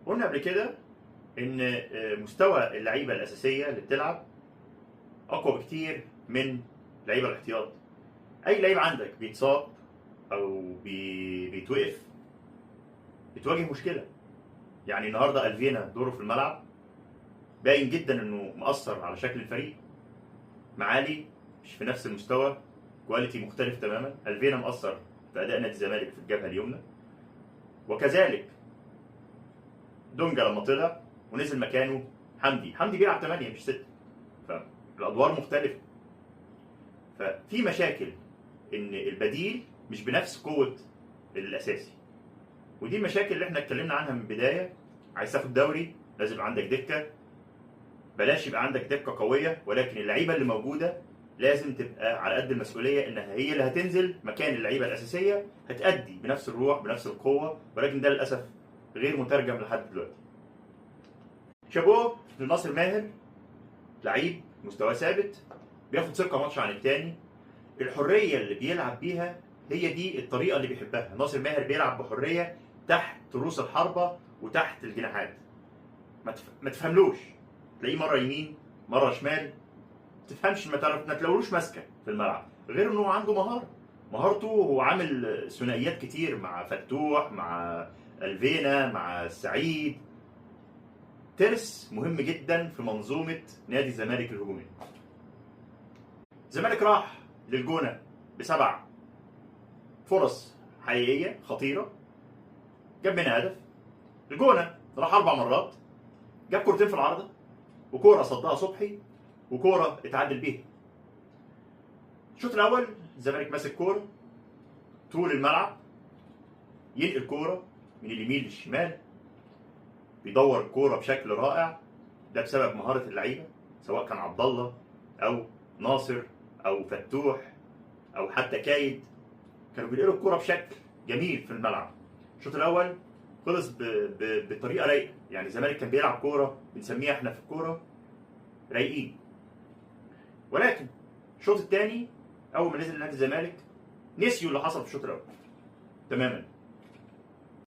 قلنا قبل كده ان مستوى اللعيبه الاساسيه اللي بتلعب اقوى بكتير من لعيبه الاحتياط. اي لعيب عندك بيتصاب او بيتوقف بتواجه مشكله. يعني النهارده الفينا دوره في الملعب باين جدا انه مأثر على شكل الفريق. معالي مش في نفس المستوى، كواليتي مختلف تماما. الفينا مأثر في اداء نادي الزمالك في الجبهه اليمنى، وكذلك دونجا لما طلع ونزل مكانه حمدي بيلعب 8 مش 6، فالادوار مختلفه. ففي مشاكل ان البديل مش بنفس قوه الاساسي، ودي المشاكل اللي احنا اتكلمنا عنها من البدايه. عايز تاخد دوري لازم يبقى عندك دكه، بلاش يبقى عندك دكه قويه ولكن اللعيبه اللي موجوده لازم تبقى على قد المسؤوليه، انها هي اللي هتنزل مكان اللعيبه الاساسيه، هتأدي بنفس الروح بنفس القوه، ولكن ده للاسف غير مترجم لحد دلوقتي. شابوه لناصر ماهر، لعيب مستواه ثابت، بياخد ثقه ماتش عن التاني. الحريه اللي بيلعب بيها هي دي الطريقه اللي بيحبها. ناصر ماهر بيلعب بحريه تحت رؤوس الحربه وتحت الجناحات، ما تفهملوش، تلاقيه مره يمين مره شمال، ما تفهمش، ما تلاقولوش ماسكه في الملعب، غير انه عنده مهارته. هو عامل ثنائيات كتير مع فتوح، مع الفينا، مع السعيد. ترس مهم جدا في منظومه نادي الزمالك الهجوميه. الزمالك راح للجونه ب7 فرص حقيقيه خطيره، جاب منها هدف. الجونه راح 4 مرات، جاب كورتين في العارضه، وكوره صدها صبحي، وكوره اتعادل بيها. الشوط الاول الزمالك ماسك كوره طول الملعب، ينقل كوره من اليمين للشمال، بيدور الكوره بشكل رائع. ده بسبب مهاره اللعيبه، سواء كان عبد الله او ناصر او فتوح او حتى كايد، كانوا بينقلوا الكوره بشكل جميل في الملعب. الشوط الاول خلص بطريقه رايقه، يعني الزمالك كان بيلعب كوره بنسميها احنا في الكوره رايقين. ولكن الشوط الثاني اول ما نزل نادي الزمالك نسيوا اللي حصل في الشوط الاول تماما.